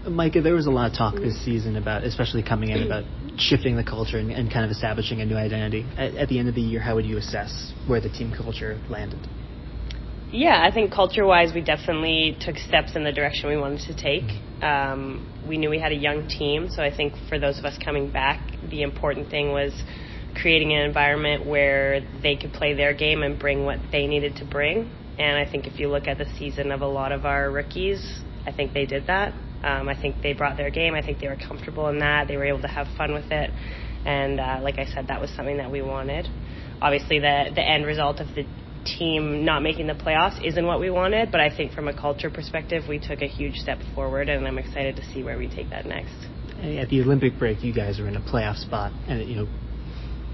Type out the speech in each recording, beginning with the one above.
Micah, there was a lot of talk this season about, especially coming in, about shifting the culture and kind of establishing a new identity. At the end of the year, how would you assess where the team culture landed? Yeah, I think culture-wise, we definitely took steps in the direction we wanted to take. We knew we had a young team, so I think for those of us coming back, the important thing was creating an environment where they could play their game and bring what they needed to bring. And I think if you look at the season of a lot of our rookies, I think they did that. I think they brought their game. I think they were comfortable in that. They were able to have fun with it. And like I said, that was something that we wanted. Obviously, the end result of the team not making the playoffs isn't what we wanted, but I think from a culture perspective, we took a huge step forward, and I'm excited to see where we take that next. At the Olympic break, you guys are in a playoff spot, and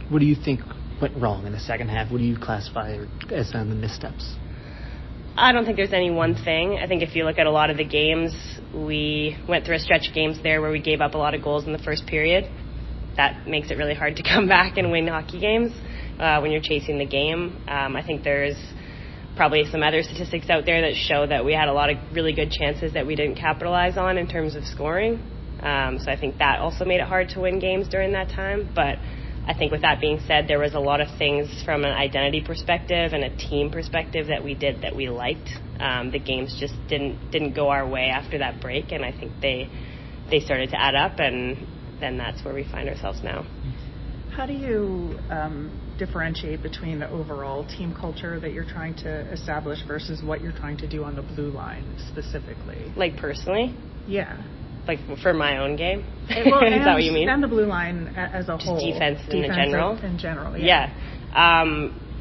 what do you think went wrong in the second half? What do you classify as some of the missteps? I don't think there's any one thing. I think if you look at a lot of the games, we went through a stretch of games there where we gave up a lot of goals in the first period. That makes it really hard to come back and win hockey games when you're chasing the game. I think there's probably some other statistics out there that show that we had a lot of really good chances that we didn't capitalize on in terms of scoring. So I think that also made it hard to win games during that time. But I think with that being said, there was a lot of things from an identity perspective and a team perspective that we did that we liked. The games just didn't go our way after that break, and I think they started to add up, and then that's where we find ourselves now. How do you differentiate between the overall team culture that you're trying to establish versus what you're trying to do on the blue line specifically? Like personally? Yeah. Like for my own game? Well, Is that what you mean? And the blue line as a whole. Just defense in general? In general, yeah.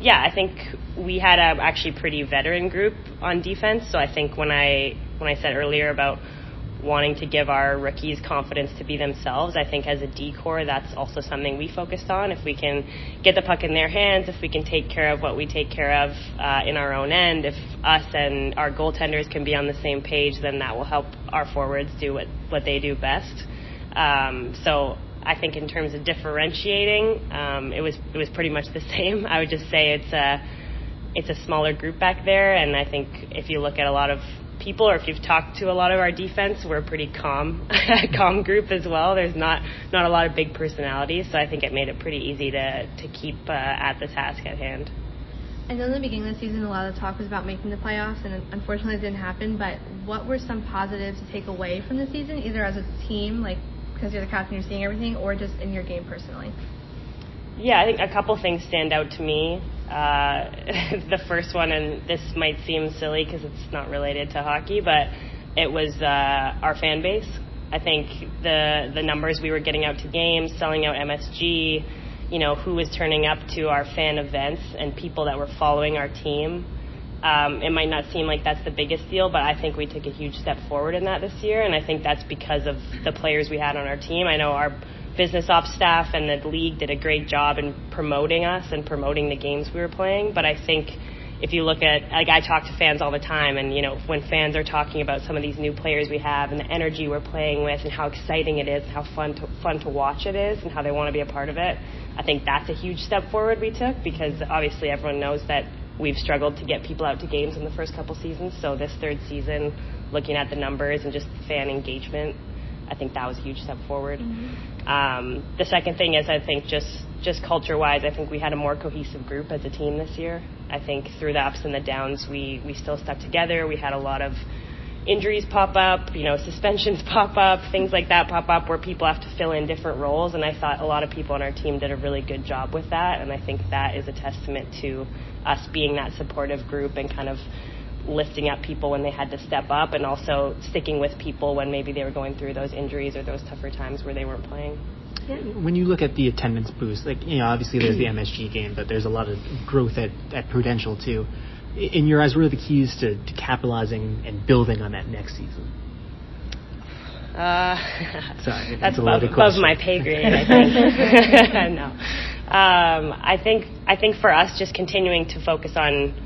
Yeah, I think we had a actually pretty veteran group on defense, so I think when I said earlier about wanting to give our rookies confidence to be themselves, I think as a D-core, that's also something we focused on. If we can get the puck in their hands, if we can take care of what we take care of in our own end, if us and our goaltenders can be on the same page, then that will help our forwards do what they do best. So I think in terms of differentiating, it was pretty much the same. I would just say it's a smaller group back there, and I think if you look at a lot of people, or if you've talked to a lot of our defense, we're a pretty calm group as well. There's not a lot of big personalities, so I think it made it pretty easy to keep at the task at hand. I know in the beginning of the season a lot of the talk was about making the playoffs, and unfortunately it didn't happen, but what were some positives to take away from the season, either as a team, like because you're the captain, you're seeing everything, or just in your game personally? Yeah, I think a couple things stand out to me. The first one, and this might seem silly because it's not related to hockey, but it was our fan base. I think the numbers we were getting out to games, selling out MSG, who was turning up to our fan events and people that were following our team. It might not seem like that's the biggest deal, but I think we took a huge step forward in that this year, and I think that's because of the players we had on our team. I know our business ops staff and the league did a great job in promoting us and promoting the games we were playing, but I think if you look at, like, I talk to fans all the time, and when fans are talking about some of these new players we have and the energy we're playing with and how exciting it is, how fun to watch it is, and how they want to be a part of it, I think that's a huge step forward we took, because obviously everyone knows that we've struggled to get people out to games in the first couple seasons. So this third season, looking at the numbers and just fan engagement, I think that was a huge step forward. Mm-hmm. The second thing is, I think just culture-wise, I think we had a more cohesive group as a team this year. I think through the ups and the downs, we still stuck together. We had a lot of injuries pop up, suspensions pop up, things like that pop up where people have to fill in different roles, and I thought a lot of people on our team did a really good job with that, and I think that is a testament to us being that supportive group and kind of lifting up people when they had to step up, and also sticking with people when maybe they were going through those injuries or those tougher times where they weren't playing. When you look at the attendance boost, obviously there's the MSG game, but there's a lot of growth at Prudential too. In your eyes, what are the keys to capitalizing and building on that next season? Sorry, that's above my pay grade, I think. No. I think for us, just continuing to focus on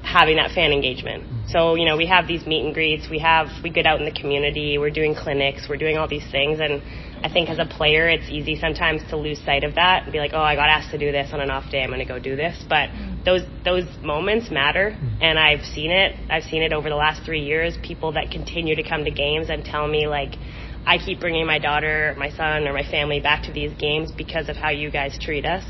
having that fan engagement. So, we have these meet and greets, we get out in the community, we're doing clinics, we're doing all these things, and I think as a player, it's easy sometimes to lose sight of that and be like, oh, I got asked to do this on an off day, I'm going to go do this. But those moments matter, and I've seen it over the last 3 years. People that continue to come to games and tell me, like, I keep bringing my daughter, my son, or my family back to these games because of how you guys treat us.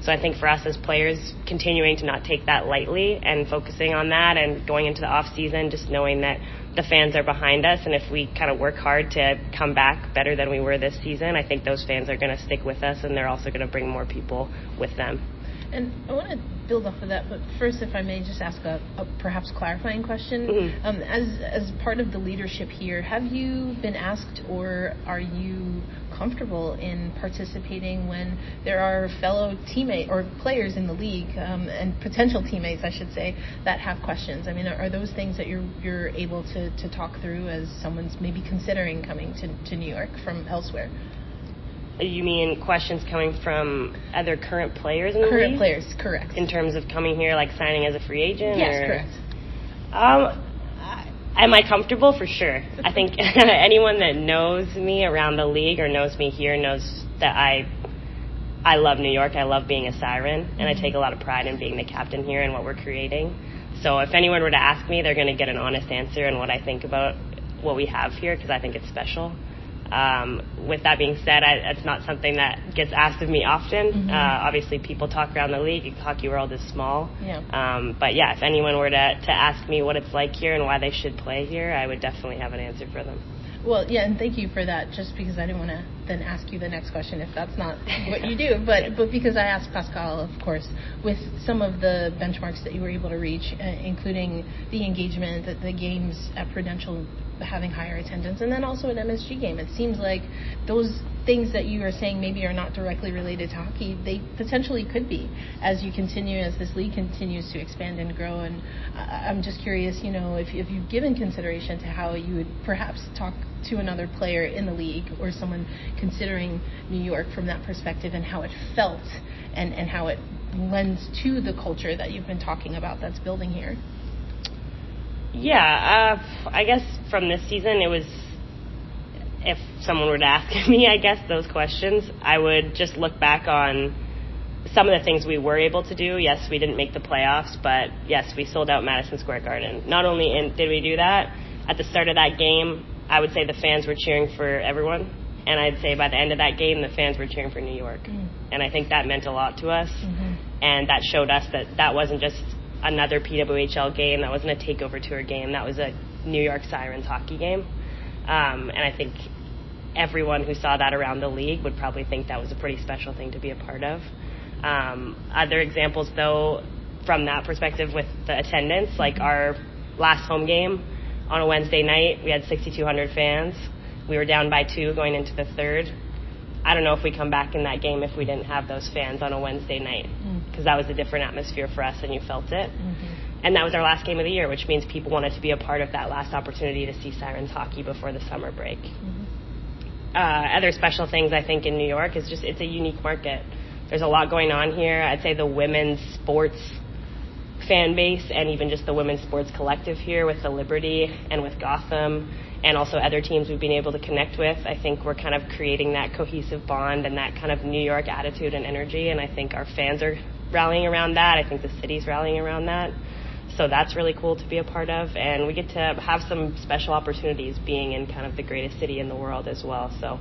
So I think for us as players, continuing to not take that lightly and focusing on that, and going into the off season just knowing that the fans are behind us, and if we kind of work hard to come back better than we were this season, I think those fans are going to stick with us, and they're also going to bring more people with them. And I want to build off of that, but first, if I may just ask a perhaps clarifying question. Mm-hmm. As part of the leadership here, have you been asked, or are you comfortable in participating when there are fellow teammates or players in the league, and potential teammates, I should say, that have questions? I mean, are those things that you're able to talk through as someone's maybe considering coming to New York from elsewhere? You mean questions coming from other current players in the league? Current players, correct. In terms of coming here, like signing as a free agent? Yes, or? correct. Am I comfortable? For sure. I think anyone that knows me around the league or knows me here knows that I love New York. I love being a Siren, and I take a lot of pride in being the captain here and what we're creating. So if anyone were to ask me, they're going to get an honest answer on what I think about what we have here, because I think it's special. With that being said, it's not something that gets asked of me often. Mm-hmm. Obviously, people talk around the league. The hockey world is small. Yeah. But yeah, if anyone were to ask me what it's like here and why they should play here, I would definitely have an answer for them. Well, yeah, and thank you for that, just because I didn't want to then ask you the next question if that's not what you do. But because I asked Pascal, of course, with some of the benchmarks that you were able to reach, including the engagement, the games at Prudential having higher attendance, and then also an MSG game. It seems like those things that you are saying maybe are not directly related to hockey, they potentially could be as this league continues to expand and grow. And I'm just curious, if you've given consideration to how you would perhaps talk to another player in the league or someone considering New York from that perspective, and how it felt and how it lends to the culture that you've been talking about that's building here. Yeah, I guess from this season, it was, if someone were to ask me, I guess, those questions, I would just look back on some of the things we were able to do. Yes, we didn't make the playoffs, but yes, we sold out Madison Square Garden. Not only did we do that, at the start of that game, I would say the fans were cheering for everyone, and I'd say by the end of that game, the fans were cheering for New York. And I think that meant a lot to us, and that showed us that wasn't just another PWHL game, that wasn't a takeover tour game, that was a New York Sirens hockey game. And I think everyone who saw that around the league would probably think that was a pretty special thing to be a part of. Other examples, though, from that perspective with the attendance, like our last home game on a Wednesday night, we had 6,200 fans. We were down by 2 going into the third. I don't know if we come back in that game if we didn't have those fans on a Wednesday night, because that was a different atmosphere for us, and you felt it. And that was our last game of the year, which means people wanted to be a part of that last opportunity to see Sirens hockey before the summer break. Other special things, I think, in New York is just it's a unique market. There's a lot going on here. I'd say the women's sports fan base and even just the women's sports collective here with the Liberty and with Gotham and also other teams we've been able to connect with. I think we're kind of creating that cohesive bond and that kind of New York attitude and energy, and I think our fans are rallying around that. I think the city's rallying around that. So that's really cool to be a part of, and we get to have some special opportunities being in kind of the greatest city in the world as well. So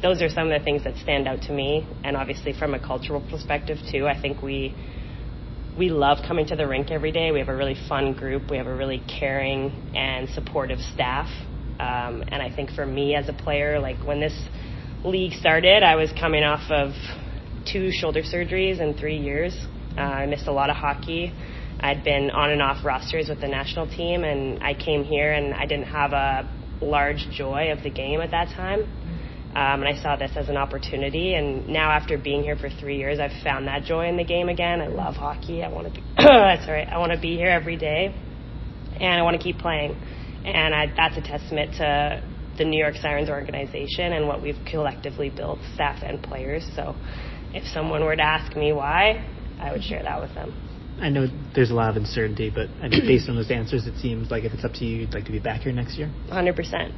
those are some of the things that stand out to me, and obviously from a cultural perspective too, I think we love coming to the rink every day. We have a really fun group. We have a really caring and supportive staff. And I think for me as a player, like when this league started, I was coming off of 2 shoulder surgeries in 3 years. I missed a lot of hockey. I'd been on and off rosters with the national team, and I came here and I didn't have a large joy of the game at that time. And I saw this as an opportunity, and now after being here for 3 years, I've found that joy in the game again. I love hockey. I want to be I want to be here every day, and I want to keep playing. And that's a testament to the New York Sirens organization and what we've collectively built, staff and players. So if someone were to ask me why, I would share that with them. I know there's a lot of uncertainty, but I mean, based on those answers, it seems like if it's up to you, you'd like to be back here next year? 100%.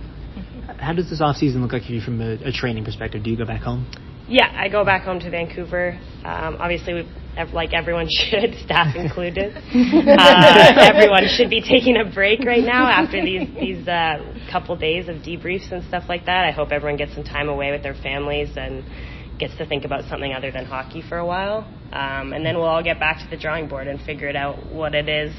How does this off-season look like for you from a training perspective? Do you go back home? Yeah, I go back home to Vancouver. Obviously, like everyone should, staff included. Everyone should be taking a break right now after these couple days of debriefs and stuff like that. I hope everyone gets some time away with their families and gets to think about something other than hockey for a while. And then we'll all get back to the drawing board and figure it out what it is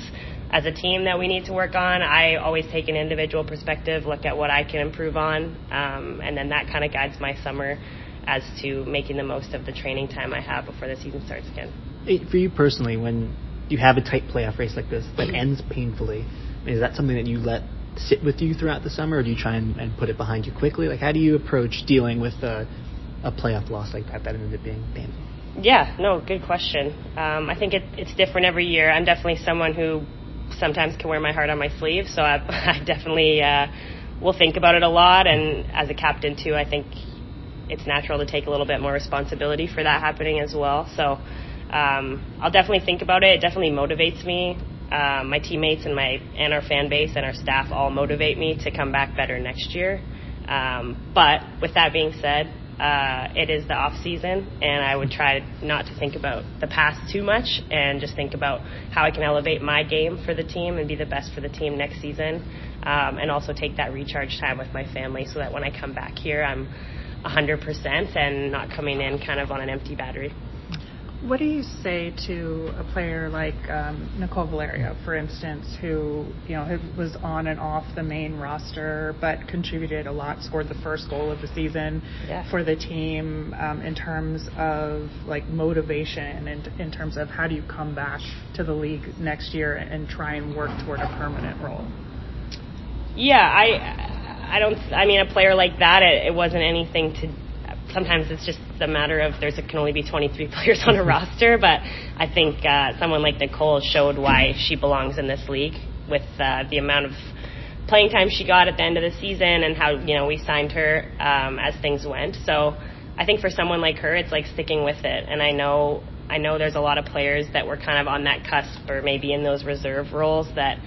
as a team that we need to work on. I always take an individual perspective, look at what I can improve on, and then that kind of guides my summer as to making the most of the training time I have before the season starts again. For you personally, when you have a tight playoff race like this that ends painfully, is that something that you let sit with you throughout the summer, or do you try and put it behind you quickly? Like, how do you approach dealing with a playoff loss like that ended up being painful? Yeah, no, good question. I think it's different every year. I'm definitely someone who sometimes can wear my heart on my sleeve, so I definitely will think about it a lot, and as a captain too, I think it's natural to take a little bit more responsibility for that happening as well. So I'll definitely think about it. It definitely motivates me. My teammates and our fan base and our staff all motivate me to come back better next year. But with that being said, it is the off season, and I would try not to think about the past too much and just think about how I can elevate my game for the team and be the best for the team next season, and also take that recharge time with my family so that when I come back here, I'm 100% and not coming in kind of on an empty battery. What do you say to a player like Nicole Valeria, for instance, who was on and off the main roster but contributed a lot, scored the first goal of the season for the team, in terms of like motivation and in terms of how do you come back to the league next year and try and work toward a permanent role? Yeah, I mean, a player like that, it wasn't anything to. Sometimes it's just a matter of there can only be 23 players on a roster, but I think someone like Nicole showed why she belongs in this league with the amount of playing time she got at the end of the season and how we signed her as things went. So I think for someone like her, it's like sticking with it. And I know there's a lot of players that were kind of on that cusp or maybe in those reserve roles that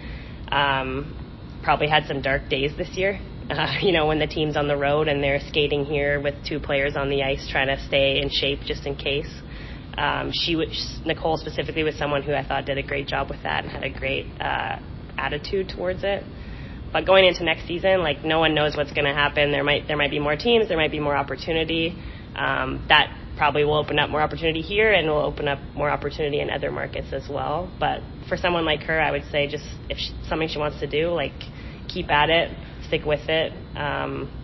probably had some dark days this year. When the team's on the road and they're skating here with two players on the ice trying to stay in shape just in case. Nicole specifically was someone who I thought did a great job with that and had a great attitude towards it. But going into next season, like no one knows what's going to happen. There might be more teams, there might be more opportunity. That probably will open up more opportunity here and will open up more opportunity in other markets as well. But for someone like her, I would say just if something she wants to do, like keep at it. Stick with it.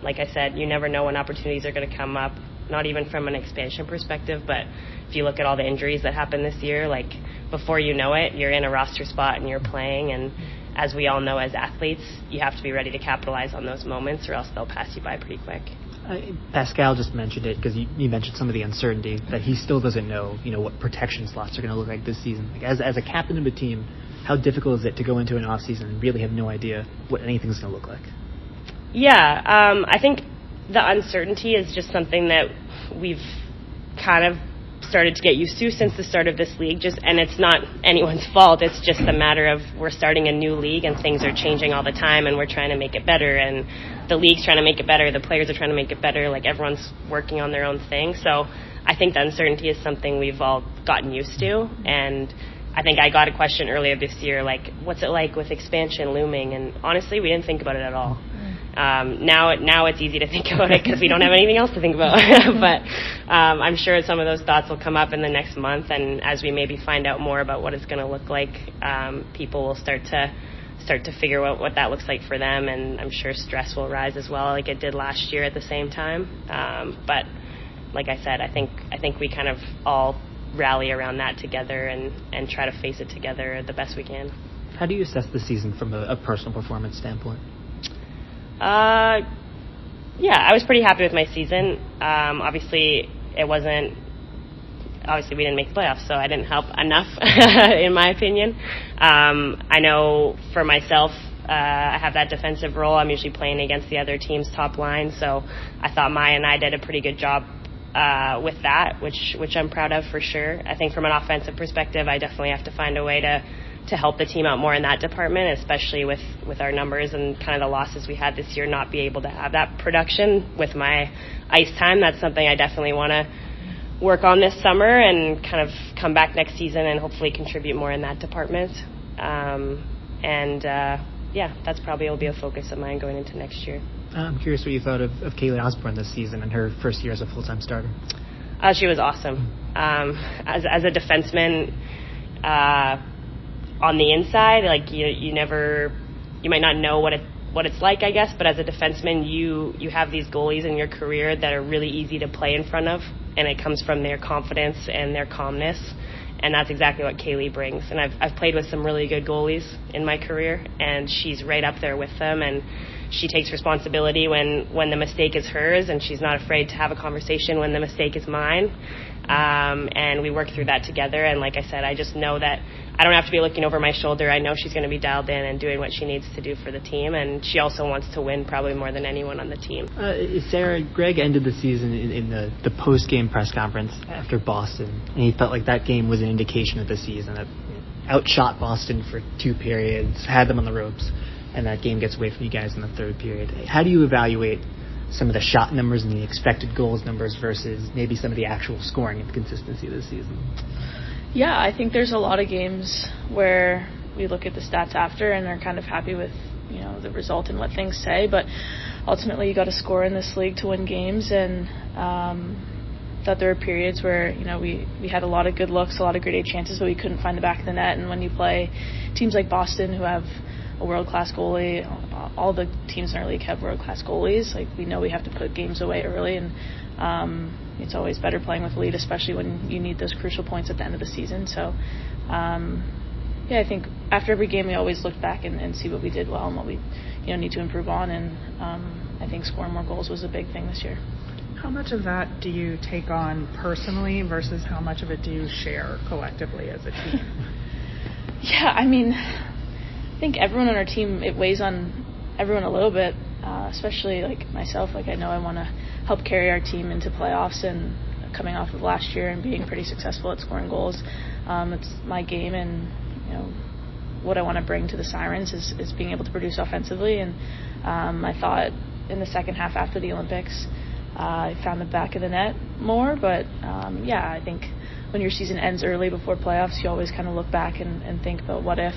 Like I said, you never know when opportunities are going to come up, not even from an expansion perspective, but if you look at all the injuries that happened this year, like before you know it, you're in a roster spot and you're playing, and as we all know as athletes, you have to be ready to capitalize on those moments or else they'll pass you by pretty quick. Pascal just mentioned it because you mentioned some of the uncertainty that he still doesn't know, what protection slots are going to look like this season. Like as a captain of a team, how difficult is it to go into an off season and really have no idea what anything's going to look like? Yeah, I think the uncertainty is just something that we've kind of started to get used to since the start of this league. And it's not anyone's fault. It's just a matter of we're starting a new league and things are changing all the time and we're trying to make it better. And the league's trying to make it better. The players are trying to make it better. Like everyone's working on their own thing. So I think the uncertainty is something we've all gotten used to. And I think I got a question earlier this year, like, what's it like with expansion looming? And honestly, we didn't think about it at all. Now it's easy to think about it because we don't have anything else to think about. But I'm sure some of those thoughts will come up in the next month, and as we maybe find out more about what it's going to look like, people will start to figure out what that looks like for them, and I'm sure stress will rise as well, like it did last year at the same time. But like I said, I think we kind of all rally around that together and try to face it together the best we can. How do you assess the season from a personal performance standpoint? Yeah, I was pretty happy with my season. Obviously we didn't make the playoffs, so I didn't help enough, in my opinion. I know for myself, I have that defensive role. I'm usually playing against the other team's top line, so I thought Maya and I did a pretty good job with that, which I'm proud of for sure. I think from an offensive perspective, I definitely have to find a way to help the team out more in that department, especially with our numbers and kind of the losses we had this year, not be able to have that production with my ice time. That's something I definitely want to work on this summer and kind of come back next season and hopefully contribute more in that department. That's probably will be a focus of mine going into next year. I'm curious what you thought of Kaylee Osborne this season and her first year as a full-time starter. She was awesome. As a defenseman, on the inside, like you might not know what it's like, I guess, but as a defenseman, you have these goalies in your career that are really easy to play in front of, and it comes from their confidence and their calmness, and that's exactly what Kaylee brings. And I've played with some really good goalies in my career, and she's right up there with them, and she takes responsibility when the mistake is hers, and she's not afraid to have a conversation when the mistake is mine. And we work through that together. And like I said, I just know that I don't have to be looking over my shoulder. I know she's going to be dialed in and doing what she needs to do for the team. And she also wants to win probably more than anyone on the team. Sarah, Greg ended the season in the post-game press conference after Boston. And he felt like that game was an indication of the season. That outshot Boston for 2 periods, had them on the ropes, and that game gets away from you guys in the 3rd period. How do you evaluate some of the shot numbers and the expected goals numbers versus maybe some of the actual scoring and consistency this season? Yeah, I think there's a lot of games where we look at the stats after and are kind of happy with, the result and what things say, but ultimately you got to score in this league to win games, and thought there were periods where, we had a lot of good looks, a lot of great chances, but we couldn't find the back of the net. And when you play teams like Boston who have a world-class goalie, all the teams in our league have world-class goalies. Like, we know we have to put games away early, and it's always better playing with a lead, especially when you need those crucial points at the end of the season. So, I think after every game we always look back and see what we did well and what we need to improve on, and I think scoring more goals was a big thing this year. How much of that do you take on personally versus how much of it do you share collectively as a team? Yeah, I think everyone on our team, it weighs on everyone a little bit, especially like myself. Like, I know I want to help carry our team into playoffs, and coming off of last year and being pretty successful at scoring goals, it's my game, and what I want to bring to the Sirens is being able to produce offensively. And I thought in the second half after the Olympics, I found the back of the net more, but I think when your season ends early before playoffs, you always kind of look back and think about what if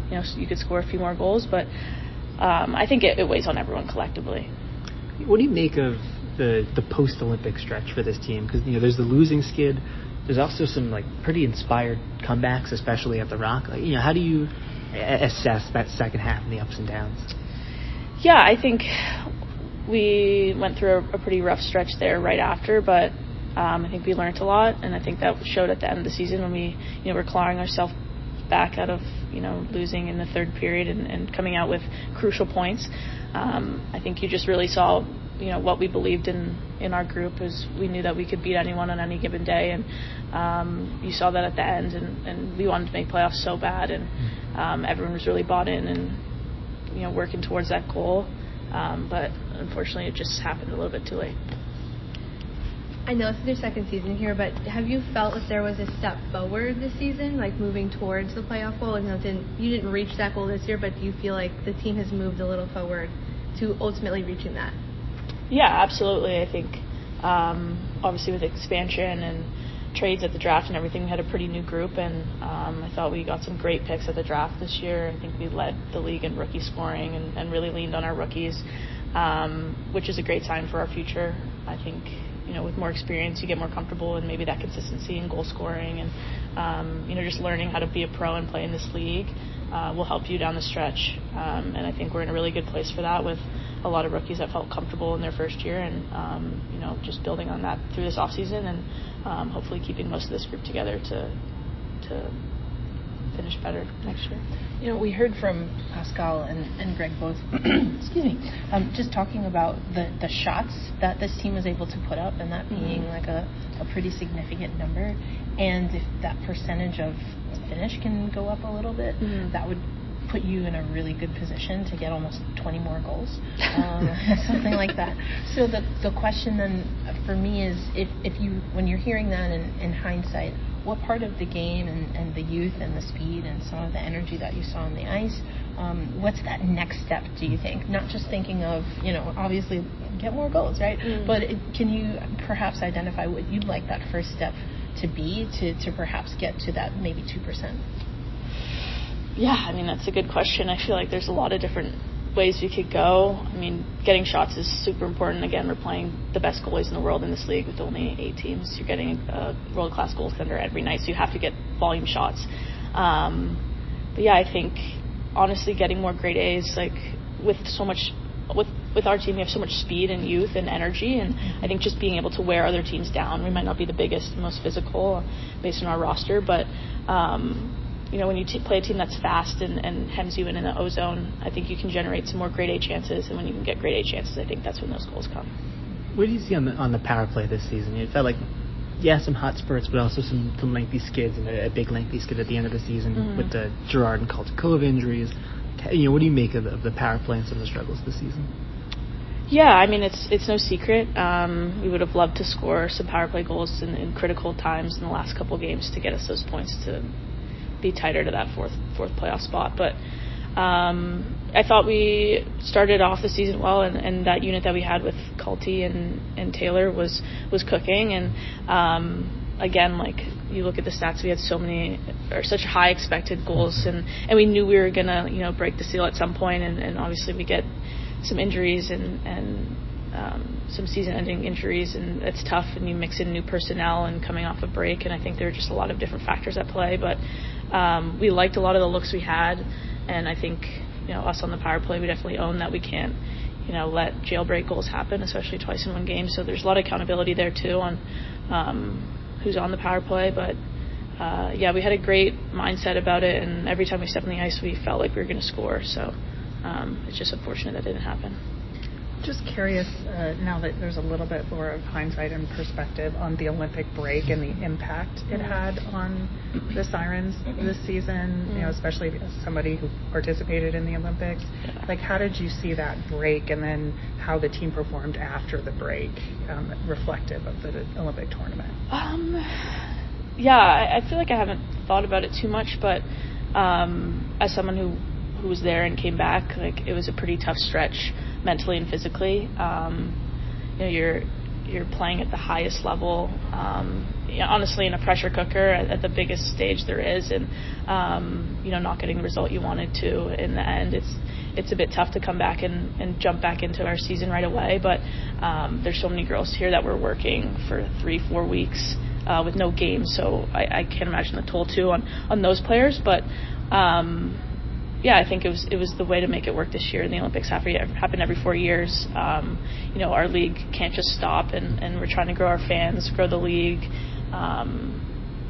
you could score a few more goals. But I think it weighs on everyone collectively. What do you make of the post-Olympic stretch for this team? Because there's the losing skid. There's also some pretty inspired comebacks, especially at the Rock. How do you assess that second half and the ups and downs? Yeah, I think we went through a pretty rough stretch there right after, but I think we learned a lot, and I think that showed at the end of the season when we were clawing ourselves back out of losing in the 3rd period and coming out with crucial points. I think you just really saw what we believed in our group is we knew that we could beat anyone on any given day, and you saw that at the end, and we wanted to make playoffs so bad, and everyone was really bought in and working towards that goal, but unfortunately it just happened a little bit too late. I know this is your second season here, but have you felt that there was a step forward this season, like moving towards the playoff goal? And you didn't reach that goal this year, but do you feel like the team has moved a little forward to ultimately reaching that? Yeah, absolutely. I think obviously with expansion and trades at the draft and everything, we had a pretty new group, and I thought we got some great picks at the draft this year. I think we led the league in rookie scoring and really leaned on our rookies, which is a great sign for our future. I think with more experience, you get more comfortable, and maybe that consistency in goal scoring and, just learning how to be a pro and play in this league will help you down the stretch. And I think we're in a really good place for that with a lot of rookies that felt comfortable in their first year, and, just building on that through this offseason, and hopefully keeping most of this group together to finish better next year. We heard from Pascal and Greg both, excuse me, just talking about the shots that this team was able to put up, and that being like a pretty significant number. And if that percentage of finish can go up a little bit, that would put you in a really good position to get almost 20 more goals, something like that. So the question then for me is, if you, when you're hearing that in hindsight, what part of the game and the youth and the speed and some of the energy that you saw on the ice, what's that next step, do you think? Not just thinking of, obviously get more goals, right? But can you perhaps identify what you'd like that first step to be to perhaps get to that maybe 2%? Yeah, I mean, that's a good question. I feel like there's a lot of different ways we could go. I mean, getting shots is super important. Again, we're playing the best goalies in the world in this league with only 8 teams. You're getting a world-class goaltender every night, so you have to get volume shots. But yeah, I think honestly getting more grade A's, like with so much, with our team, we have so much speed and youth and energy, and I think just being able to wear other teams down. We might not be the biggest, most physical based on our roster, but when you play a team that's fast and hems you in the O-zone, I think you can generate some more grade A chances, and when you can get grade A chances, I think that's when those goals come. What do you see on the power play this season? It felt like, some hot spurts, but also some lengthy skids, and a big lengthy skid at the end of the season with the Girard and Kaltikova injuries. What do you make of the power play and some of the struggles this season? Yeah, I mean, it's no secret. We would have loved to score some power play goals in critical times in the last couple games to get us those points to be tighter to that fourth playoff spot. But I thought we started off the season well, and that unit that we had with Kalti and Taylor was cooking. And again, like you look at the stats, we had such high expected goals, and we knew we were gonna break the seal at some point, and obviously we get some injuries and some season-ending injuries, and it's tough, and you mix in new personnel and coming off a break, and I think there are just a lot of different factors at play. But we liked a lot of the looks we had, and I think us on the power play, we definitely own that we can't let jailbreak goals happen, especially twice in one game. So there's a lot of accountability there too on who's on the power play. But we had a great mindset about it, and every time we stepped on the ice, we felt like we were going to score. So it's just unfortunate that didn't happen. Just curious, now that there's a little bit more of hindsight and perspective on the Olympic break and the impact it had on the Sirens this season, especially as somebody who participated in the Olympics. Like, how did you see that break, and then how the team performed after the break, reflective of the Olympic tournament? I feel like I haven't thought about it too much, but as someone who was there and came back, like, it was a pretty tough stretch mentally and physically. You're playing at the highest level, honestly in a pressure cooker at the biggest stage there is, and not getting the result you wanted to in the end. It's a bit tough to come back and jump back into our season right away, but there's so many girls here that were working for 3-4 weeks with no games, so I can't imagine the toll too on those players. But I think it was the way to make it work this year. And the Olympics happen every 4 years. Our league can't just stop, and we're trying to grow our fans, grow the league.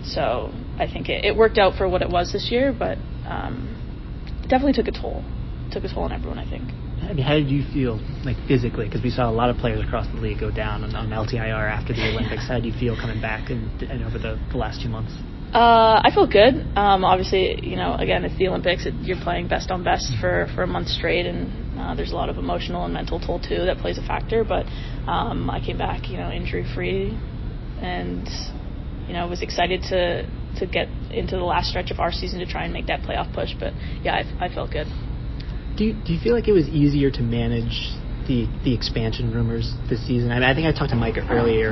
So I think it worked out for what it was this year, but it definitely took a toll. Took a toll on everyone, I think. I mean, how did you feel, like, physically? Because we saw a lot of players across the league go down on LTIR after the Olympics. How did you feel coming back and over the last 2 months? I feel good. Obviously, again, it's the Olympics. You're playing best on best for a month straight, and there's a lot of emotional and mental toll too that plays a factor. But I came back, injury free, and was excited to get into the last stretch of our season to try and make that playoff push. But yeah, I felt good. Do you feel like it was easier to manage the expansion rumors this season? I think I talked to Micah earlier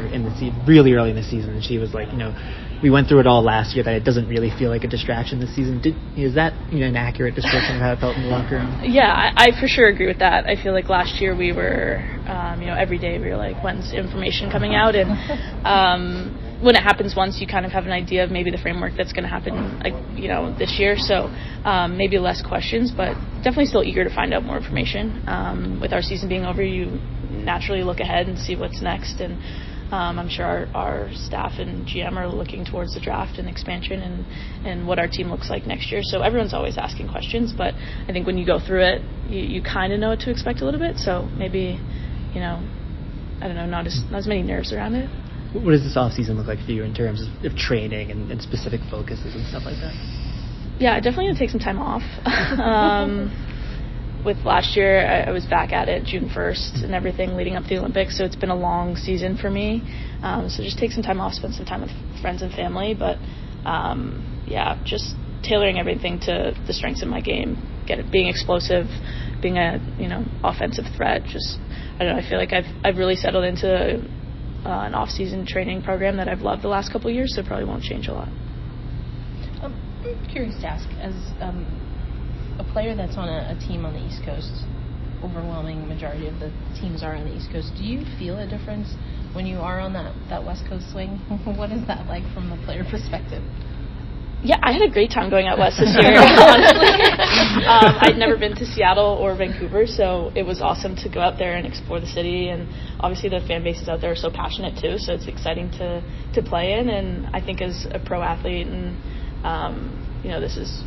really early in the season, and she was like, we went through it all last year, that it doesn't really feel like a distraction this season. Is that an accurate description of how it felt in the locker room? Yeah, I for sure agree with that. I feel like last year we were, every day we were like, when's information coming out? And when it happens once, you kind of have an idea of maybe the framework that's going to happen, this year. So maybe less questions, but definitely still eager to find out more information. With our season being over, you naturally look ahead and see what's next, and I'm sure our staff and GM are looking towards the draft and expansion and what our team looks like next year. So everyone's always asking questions, but I think when you go through it, you kind of know what to expect a little bit. So maybe, I don't know, not as many nerves around it. What does this off-season look like for you in terms of training and specific focuses and stuff like that? Yeah, definitely going to take some time off. With last year, I was back at it June 1st and everything leading up to the Olympics, so it's been a long season for me. So just take some time off, spend some time with friends and family, but just tailoring everything to the strengths of my game, being explosive, being a offensive threat. Just I don't know. I feel like I've really settled into an off-season training program that I've loved the last couple of years, so it probably won't change a lot. I'm curious to ask, as a player that's on a team on the East Coast, overwhelming majority of the teams are on the East Coast. Do you feel a difference when you are on that West Coast swing? What is that like from a player perspective? Yeah, I had a great time going out west this year, honestly. I'd never been to Seattle or Vancouver, so it was awesome to go out there and explore the city. And obviously the fan bases out there are so passionate too, so it's exciting to play in. And I think as a pro athlete, and this is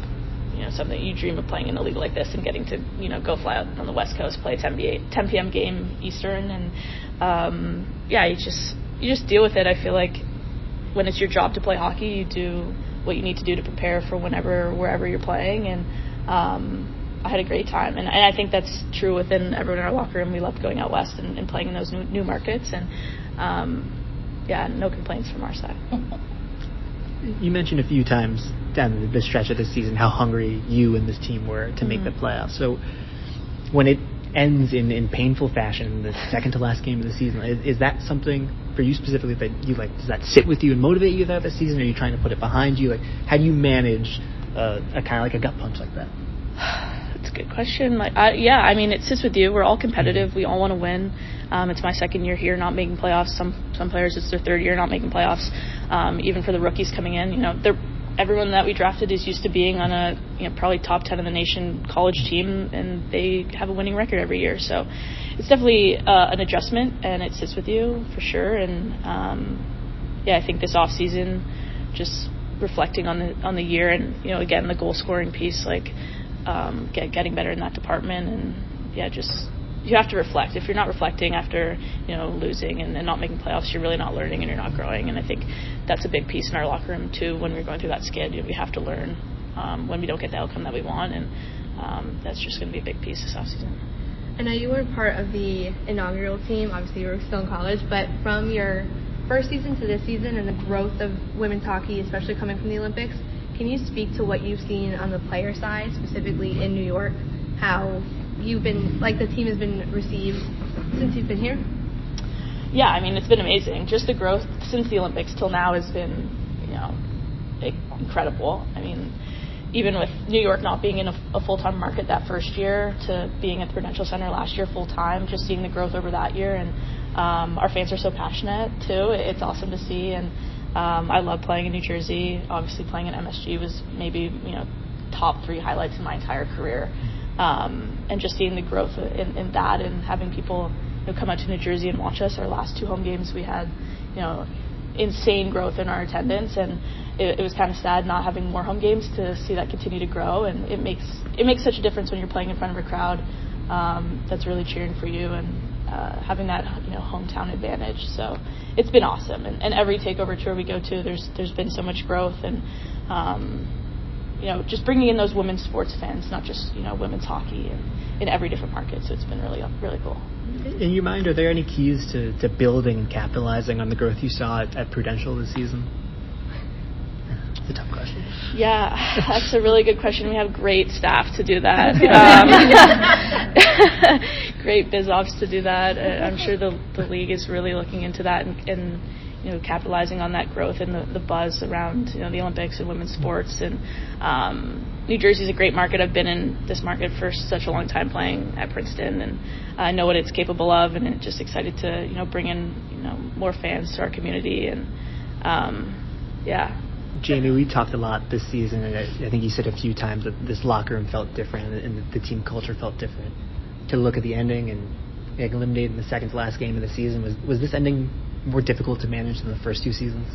something you dream of, playing in a league like this and getting to go fly out on the West Coast, play a 10 p.m. game Eastern, and you just deal with it. I feel like when it's your job to play hockey, you do what you need to do to prepare for wherever you're playing, and I had a great time, and I think that's true within everyone in our locker room. We loved going out west and playing in those new markets, and no complaints from our side. You mentioned a few times down the stretch of this season how hungry you and this team were to make the playoffs. So when it ends in painful fashion, the second to last game of the season, is that something for you specifically that you like? Does that sit with you and motivate you throughout the season? Or are you trying to put it behind you? Like, how do you manage a kind of like a gut punch like that? That's a good question. It sits with you. We're all competitive. We all want to win. It's my second year here not making playoffs. Some players, it's their third year not making playoffs. Even for the rookies coming in, everyone that we drafted is used to being on a probably top 10 in the nation college team, and they have a winning record every year. So it's definitely an adjustment, and it sits with you for sure. And I think this off season, just reflecting on the year, and again the goal scoring piece, like getting better in that department, and just you have to reflect. If you're not reflecting after losing and not making playoffs, you're really not learning and you're not growing. And I think that's a big piece in our locker room too. When we're going through that skid, we have to learn when we don't get the outcome that we want, and that's just going to be a big piece this offseason. I know you were part of the inaugural team. Obviously, you were still in college, but from your first season to this season and the growth of women's hockey, especially coming from the Olympics, can you speak to what you've seen on the player side, specifically in New York, how you've been, like, the team has been received since you've been here? Yeah, it's been amazing. Just the growth since the Olympics till now has been, incredible. Even with New York not being in a full-time market that first year to being at the Prudential Center last year full-time, just seeing the growth over that year. And our fans are so passionate, too. It's awesome to see. And I love playing in New Jersey. Obviously, playing in MSG was maybe, top 3 highlights in my entire career. And just seeing the growth in that, and having people come out to New Jersey and watch us. Our last 2 home games, we had insane growth in our attendance, and it was kind of sad not having more home games to see that continue to grow. And it makes such a difference when you're playing in front of a crowd that's really cheering for you, and having that hometown advantage. So it's been awesome, and every takeover tour we go to, there's been so much growth, and just bringing in those women's sports fans, not just women's hockey, and in every different market. So it's been really cool. In your mind, are there any keys to building and capitalizing on the growth you saw at Prudential this season? It's a tough question. Yeah, that's a really good question. We have great staff to do that. Great biz ops to do that. I'm sure the league is really looking into that and capitalizing on that growth and the buzz around the Olympics and women's sports. And New Jersey is a great market. I've been in this market for such a long time playing at Princeton, and I know what it's capable of, and I'm just excited to bring in more fans to our community. And Jaime, we talked a lot this season, and I think you said a few times that this locker room felt different and the team culture felt different. To look at the ending and getting eliminated in the second to last game of the season, was this ending more difficult to manage than the first 2 seasons?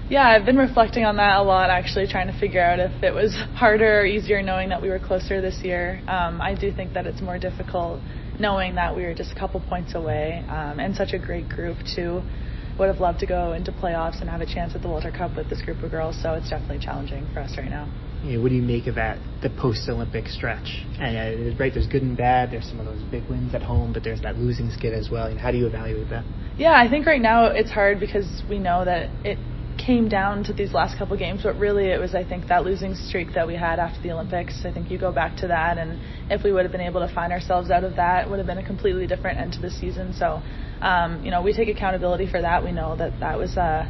Yeah, I've been reflecting on that a lot, actually, trying to figure out if it was harder or easier knowing that we were closer this year. I do think that it's more difficult knowing that we were just a couple points away, and such a great group, too. Would have loved to go into playoffs and have a chance at the Walter Cup with this group of girls, so it's definitely challenging for us right now. What do you make of that, the post-Olympic stretch? And right, there's good and bad. There's some of those big wins at home, but there's that losing skid as well. How do you evaluate that? Yeah, I think right now it's hard because we know that it came down to these last couple games, but really it was, I think, that losing streak that we had after the Olympics. I think you go back to that, and if we would have been able to find ourselves out of that, it would have been a completely different end to the season. So, we take accountability for that. We know that was a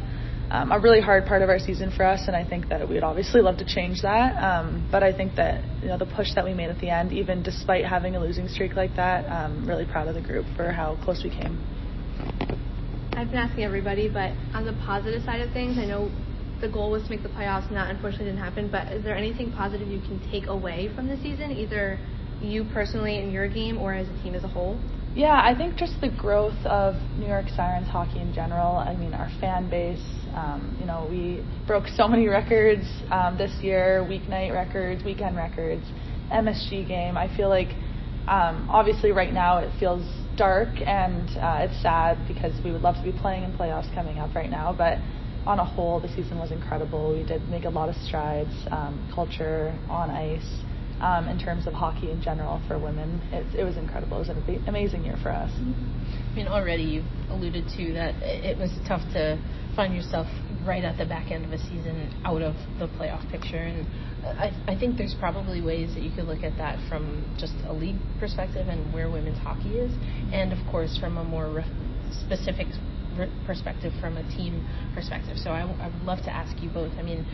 really hard part of our season for us, and I think that we'd obviously love to change that. But I think that the push that we made at the end, even despite having a losing streak like that, I'm really proud of the group for how close we came. I've been asking everybody, but on the positive side of things, I know the goal was to make the playoffs, and that unfortunately didn't happen, but is there anything positive you can take away from the season, either you personally in your game or as a team as a whole? Yeah, I think just the growth of New York Sirens hockey in general. I mean, our fan base, we broke so many records this year, weeknight records, weekend records, MSG game. I feel like obviously right now it feels dark and it's sad because we would love to be playing in playoffs coming up right now, but on a whole the season was incredible. We did make a lot of strides, culture on ice, in terms of hockey in general for women. It was incredible. It was an amazing year for us. I mean, already you've alluded to that it was tough to find yourself right at the back end of a season out of the playoff picture, and I think there's probably ways that you could look at that from just a league perspective and where women's hockey is, and of course from a more specific perspective, from a team perspective. So I would love to ask you both. I mean,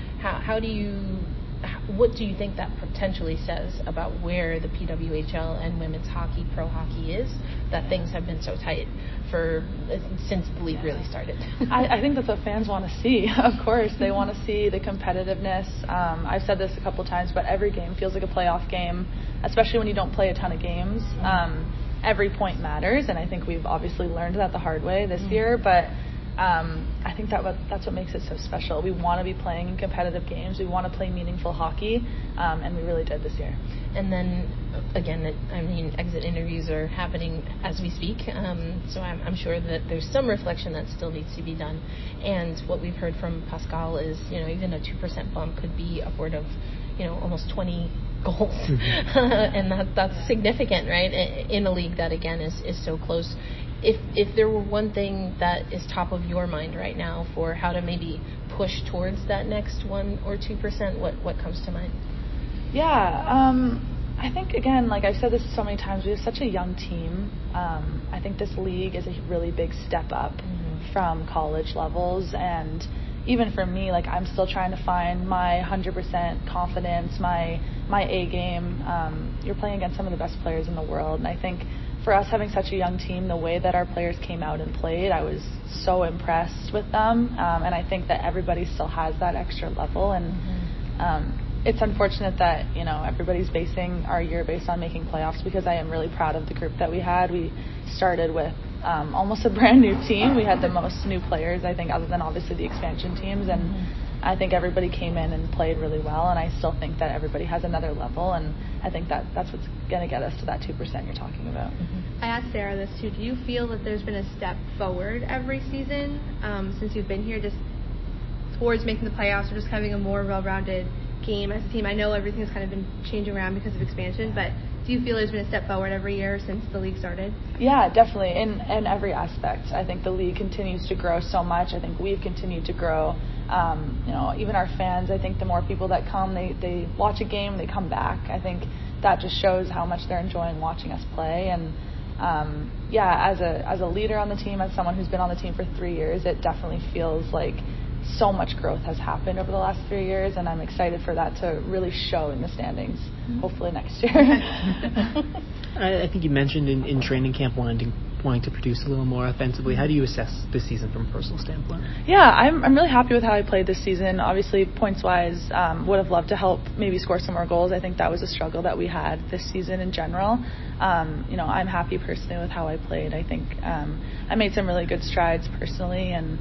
what do you think that potentially says about where the PWHL and women's hockey, pro hockey is, that things have been so tight since the league really started? I think that's what fans want to see. Of course, they want to see the competitiveness. I've said this a couple times, but every game feels like a playoff game, especially when you don't play a ton of games. Every point matters, and I think we've obviously learned that the hard way this year, but I think that's what makes it so special. We want to be playing in competitive games. We want to play meaningful hockey, and we really did this year. And then, again, exit interviews are happening as we speak, so I'm sure that there's some reflection that still needs to be done. And what we've heard from Pascal is, even a 2% bump could be upward of, almost 20 goals, and that's significant, right? In a league that, again, is so close. If there were one thing that is top of your mind right now for how to maybe push towards that next 1 or 2%, what comes to mind? Yeah, I think, again, like I've said this so many times, we have such a young team. I think this league is a really big step up from college levels, and even for me, like, I'm still trying to find my 100% confidence, my A game. You're playing against some of the best players in the world, and I think for us having such a young team, the way that our players came out and played, I was so impressed with them, and I think that everybody still has that extra level, and it's unfortunate that everybody's basing our year based on making playoffs, because I am really proud of the group that we had. We started with almost a brand new team. We had the most new players, I think, other than obviously the expansion teams, and I think everybody came in and played really well, and I still think that everybody has another level, and I think that's what's going to get us to that 2% you're talking about. I asked Sarah this too. Do you feel that there's been a step forward every season since you've been here, just towards making the playoffs, or just having a more well-rounded game as a team? I know everything has kind of been changing around because of expansion, but do you feel there's been a step forward every year since the league started? Yeah, definitely, in every aspect. I think the league continues to grow so much. I think we've continued to grow. Even our fans, I think the more people that come, they watch a game, they come back. I think that just shows how much they're enjoying watching us play. And as a leader on the team, as someone who's been on the team for 3 years, it definitely feels like so much growth has happened over the last 3 years, and I'm excited for that to really show in the standings, hopefully next year. I think you mentioned in training camp wanting to produce a little more offensively. How do you assess this season from a personal standpoint? Yeah, I'm really happy with how I played this season. Obviously, points-wise, would have loved to help maybe score some more goals. I think that was a struggle that we had this season in general. I'm happy personally with how I played. I think I made some really good strides personally, and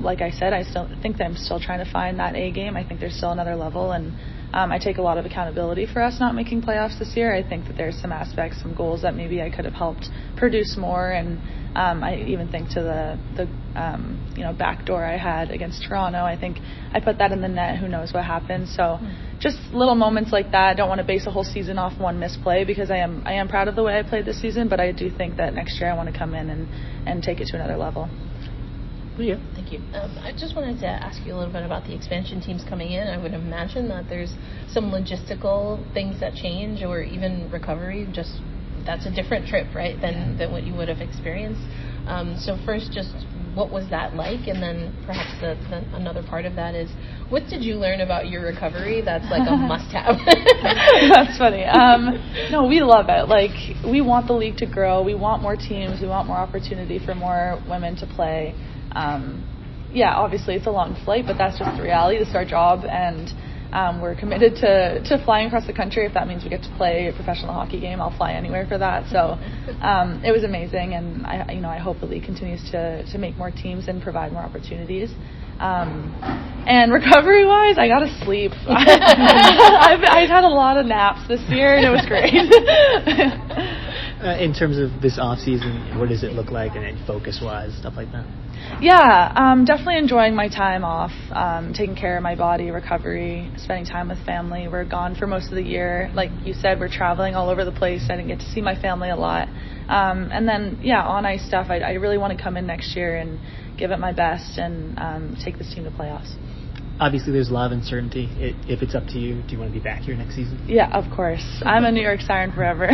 like I said, I still think that I'm still trying to find that A game. I think there's still another level, and I take a lot of accountability for us not making playoffs this year. I think that there's some aspects, some goals that maybe I could have helped produce more, and I even think to the backdoor I had against Toronto. I think I put that in the net. Who knows what happened? So just little moments like that. I don't want to base a whole season off one misplay, because I am proud of the way I played this season, but I do think that next year I want to come in and take it to another level. Yeah. Thank you. I just wanted to ask you a little bit about the expansion teams coming in. I would imagine that there's some logistical things that change, or even recovery. Just that's a different trip, right, than what you would have experienced. So first, just what was that like? And then perhaps another part of that is, what did you learn about your recovery that's like a must-have? That's funny. No, we love it. Like, we want the league to grow. We want more teams. We want more opportunity for more women to play. Obviously it's a long flight, but that's just the reality. This is our job, and we're committed to flying across the country. If that means we get to play a professional hockey game, I'll fly anywhere for that. So it was amazing, and I hope the league continues to make more teams and provide more opportunities. And recovery-wise, I got to sleep. I've had a lot of naps this year, and it was great. In terms of this off season, what does it look like, and focus-wise, stuff like that? Yeah, definitely enjoying my time off, taking care of my body, recovery, spending time with family. We're gone for most of the year. Like you said, we're traveling all over the place. I didn't get to see my family a lot. And then, on ice stuff, I really want to come in next year and give it my best and take this team to playoffs. Obviously, there's a lot of uncertainty. If it's up to you, do you want to be back here next season? Yeah, of course. I'm a New York Siren forever.